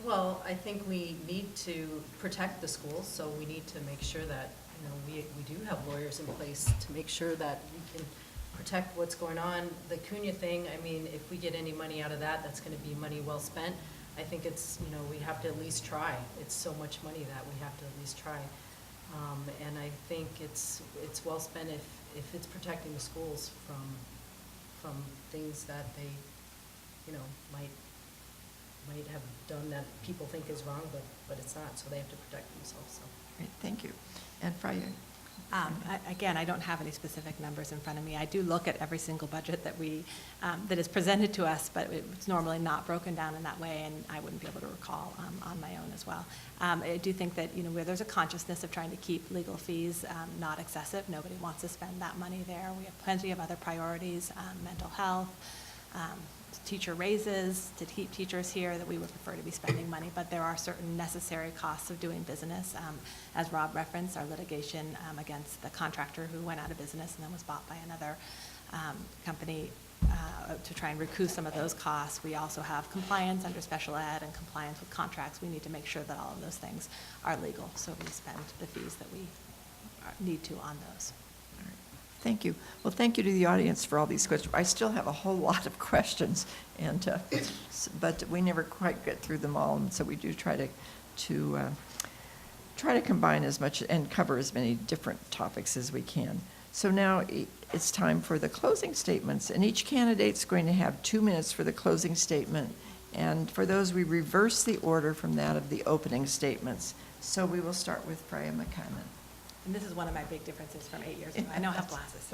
Well, I think we need to protect the schools, so we need to make sure that, we do have lawyers in place to make sure that we can protect what's going on. The Cunha thing, if we get any money out of that, that's going to be money well spent. I think it's, we have to at least try. It's so much money that we have to at least try. And I think it's well spent if it's protecting the schools from things that they, might have done that people think is wrong, but it's not, so they have to protect themselves. So. Great, thank you. And Freya? Again, I don't have any specific numbers in front of me. I do look at every single budget that that is presented to us, but it's normally not broken down in that way, and I wouldn't be able to recall on my own as well. I do think that, where there's a consciousness of trying to keep legal fees not excessive. Nobody wants to spend that money there. We have plenty of other priorities, mental health, teacher raises, to keep teachers here, that we would prefer to be spending money, but there are certain necessary costs of doing business. As Rob referenced, our litigation against the contractor who went out of business and then was bought by another company to try and recoup some of those costs. We also have compliance under special ed and compliance with contracts. We need to make sure that all of those things are legal, so we spend the fees that we need to on those. Thank you. Well, thank you to the audience for all these questions. I still have a whole lot of questions, but we never quite get through them all, and so we do try to combine as much and cover as many different topics as we can. So now it's time for the closing statements, and each candidate's going to have 2 minutes for the closing statement, and for those, we reverse the order from that of the opening statements. So we will start with Freya McCammon. And this is one of my big differences from 8 years ago. I now have glasses.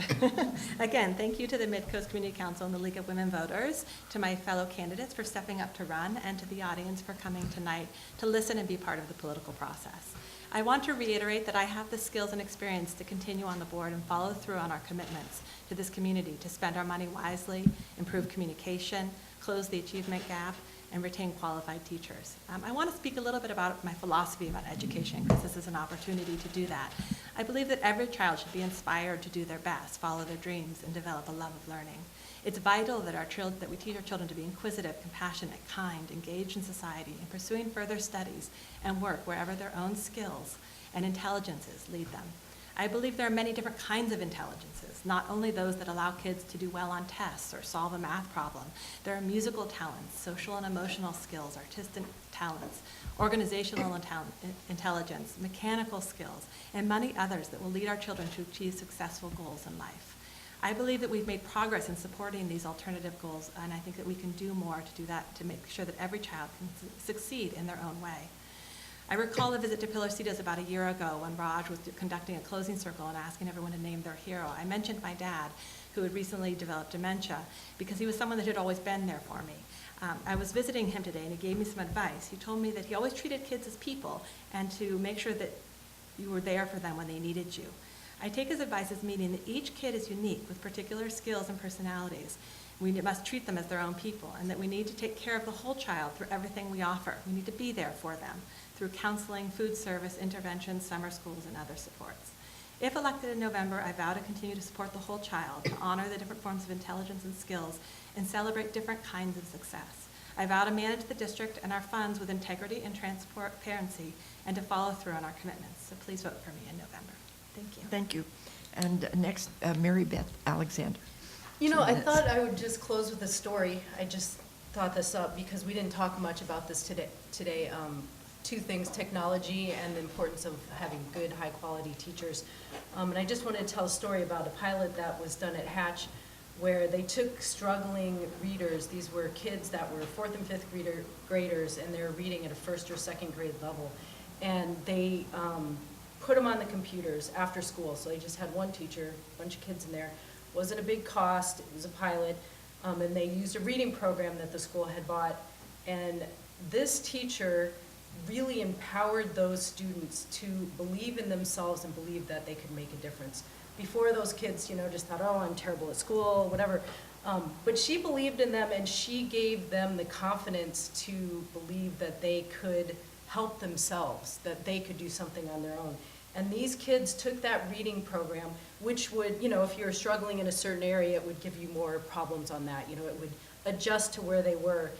Again, thank you to the Mid-Coast Community Council and the League of Women Voters, to my fellow candidates for stepping up to run, and to the audience for coming tonight to listen and be part of the political process. I want to reiterate that I have the skills and experience to continue on the board and follow through on our commitments to this community, to spend our money wisely, improve communication, close the achievement gap, and retain qualified teachers. I want to speak a little bit about my philosophy about education, because this is an opportunity to do that. I believe that every child should be inspired to do their best, follow their dreams, and develop a love of learning. It's vital that we teach our children to be inquisitive, compassionate, kind, engaged in society, and pursuing further studies and work wherever their own skills and intelligences lead them. I believe there are many different kinds of intelligences, not only those that allow kids to do well on tests or solve a math problem. There are musical talents, social and emotional skills, artistic talents, organizational intelligence, mechanical skills, and many others that will lead our children to achieve successful goals in life. I believe that we've made progress in supporting these alternative goals, and I think that we can do more to do that, to make sure that every child can succeed in their own way. I recall a visit to Pilarcitos about a year ago when Raj was conducting a closing circle and asking everyone to name their hero. I mentioned my dad, who had recently developed dementia, because he was someone that had always been there for me. I was visiting him today, and he gave me some advice. He told me that he always treated kids as people, and to make sure that you were there for them when they needed you. I take his advice as meaning that each kid is unique with particular skills and personalities. We must treat them as their own people, and that we need to take care of the whole child through everything we offer. We need to be there for them through counseling, food service, interventions, summer schools, and other supports. If elected in November, I vow to continue to support the whole child, to honor the different forms of intelligence and skills, and celebrate different kinds of success. I vow to manage the district and our funds with integrity and transparency, and to follow through on our commitments. So please vote for me in November. Thank you. Thank you. And next, Mary Beth Alexander. You know, 2 I minutes. thought I would just close with a story. I just thought this up because we didn't talk much about this today. Two things, technology and the importance of having good, high-quality teachers. And I just wanted to tell a story about a pilot that was done at Hatch, where they took struggling readers. These were kids that were 4th and 5th graders, and they were reading at a 1st or 2nd grade level. And they put them on the computers after school. So they just had one teacher, a bunch of kids in there. Wasn't a big cost, it was a pilot, and they used a reading program that the school had bought. And this teacher really empowered those students to believe in themselves and believe that they could make a difference. Before, those kids, just thought, oh, I'm terrible at school, whatever. But she believed in them, and she gave them the confidence to believe that they could help themselves, that they could do something on their own. And these kids took that reading program, which would, if you're struggling in a certain area, it would give you more problems on that. It would adjust to where they were.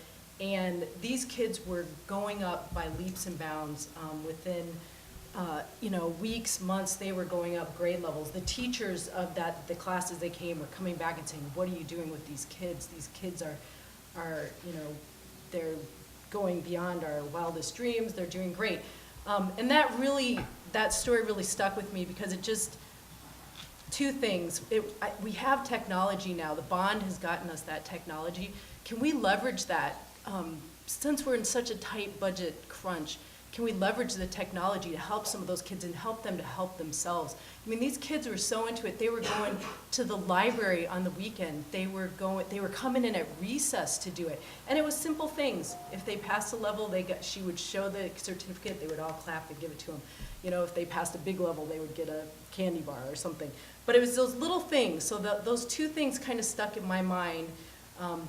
And these kids were going up by leaps and bounds. Within, weeks, months, they were going up grade levels. The teachers of the classes they came were coming back and saying, what are you doing with these kids? These kids are they're going beyond our wildest dreams. They're doing great. And that story really stuck with me because it just, two things. We have technology now. The bond has gotten us that technology. Can we leverage that? Since we're in such a tight budget crunch, can we leverage the technology to help some of those kids and help them to help themselves? I mean, these kids were so into it. They were going to the library on the weekend. They were coming in at recess to do it. And it was simple things. If they passed a level, she would show the certificate. They would all clap and give it to them. You know, if they passed a big level, they would get a candy bar or something. But it was those little things. So those two things kind of stuck in my mind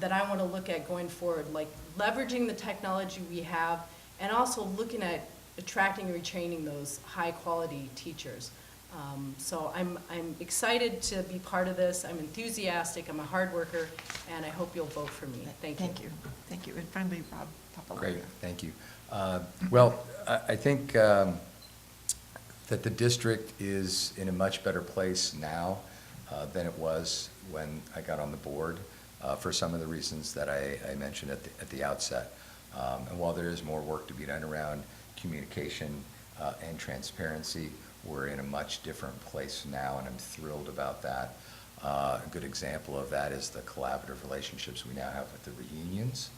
that I want to look at going forward, like leveraging the technology we have, and also looking at attracting and retraining those high-quality teachers. So I'm excited to be part of this. I'm enthusiastic. I'm a hard worker, and I hope you'll vote for me. Thank you. Thank you. Thank you. And finally, Rob Pappalardo. Great, thank you. Well, I think that the district is in a much better place now than it was when I got on the board, for some of the reasons that I mentioned at the outset. And while there is more work to be done around communication and transparency, we're in a much different place now, and I'm thrilled about that. A good example of that is the collaborative relationships we now have with the reunions,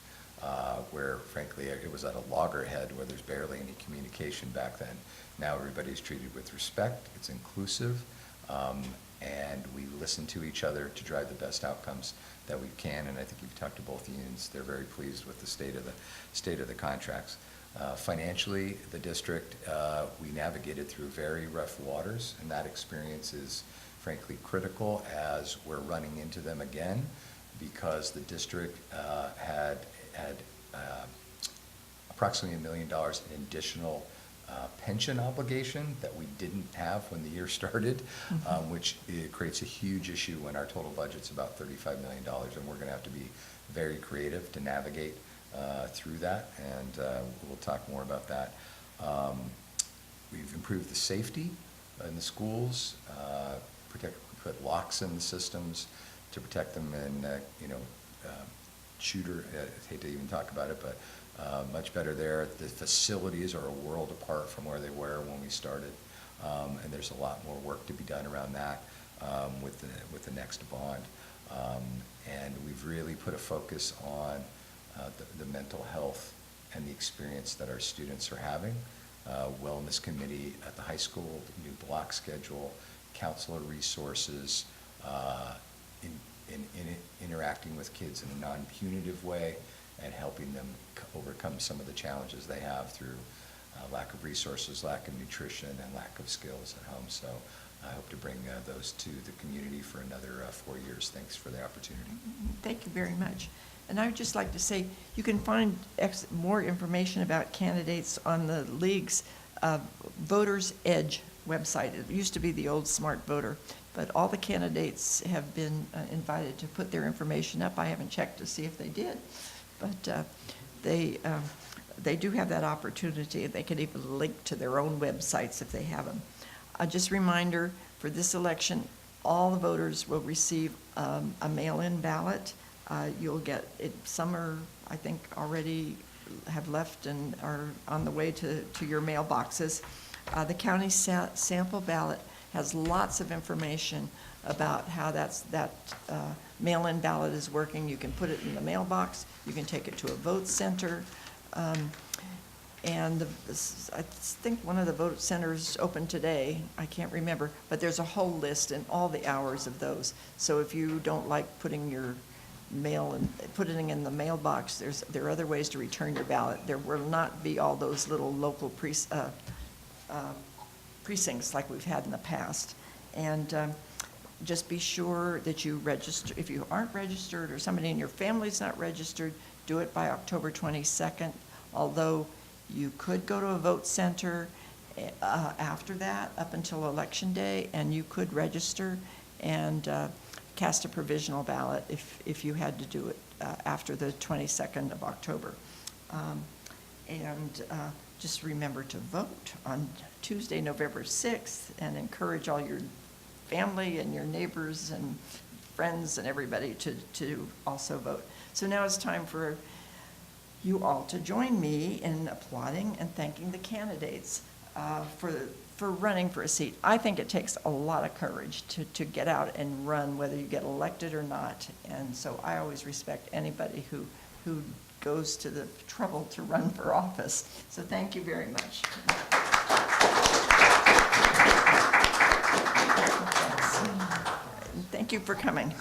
where frankly it was at a loggerhead where there's barely any communication back then. Now everybody's treated with respect, it's inclusive, and we listen to each other to drive the best outcomes that we can. And I think you've talked to both unions; they're very pleased with the state of the contracts. Financially, the district, we navigated through very rough waters, and that experience is frankly critical as we're running into them again, because the district had approximately $1 million in additional pension obligation that we didn't have when the year started, which creates a huge issue when our total budget's about $35 million, and we're going to have to be very creative to navigate through that, and we'll talk more about that. We've improved the safety in the schools, put locks in the systems to protect them, and shooter, I hate to even talk about it, but much better there. The facilities are a world apart from where they were when we started, and there's a lot more work to be done around that with the next bond. And we've really put a focus on the mental health and the experience that our students are having. Wellness committee at the high school, new block schedule, counselor resources, interacting with kids in a non-punitive way, and helping them overcome some of the challenges they have through lack of resources, lack of nutrition, and lack of skills at home. So I hope to bring those to the community for another 4 years. Thanks for the opportunity. Thank you very much. And I would just like to say, you can find more information about candidates on the League's Voters Edge website. It used to be the old Smart Voter, but all the candidates have been invited to put their information up. I haven't checked to see if they did, but they do have that opportunity. They can even link to their own websites if they have them. Just a reminder, for this election, all the voters will receive a mail-in ballot. You'll get it. Some are, I think, already have left and are on the way to your mailboxes. The county sample ballot has lots of information about how that mail-in ballot is working. You can put it in the mailbox. You can take it to a vote center. And I think one of the vote centers opened today. I can't remember, but there's a whole list and all the hours of those. So if you don't like putting your mail and putting it in the mailbox, there are other ways to return your ballot. There will not be all those little local precincts like we've had in the past. And just be sure that you register. If you aren't registered or somebody in your family's not registered, do it by October 22nd, although you could go to a vote center after that, up until Election Day, and you could register and cast a provisional ballot if you had to do it after the 22nd of October. Just remember to vote on Tuesday, November 6th, and encourage all your family and your neighbors and friends and everybody to also vote. So now it's time for you all to join me in applauding and thanking the candidates for running for a seat. I think it takes a lot of courage to get out and run, whether you get elected or not. And so I always respect anybody who goes to the trouble to run for office. So thank you very much. Thank you for coming.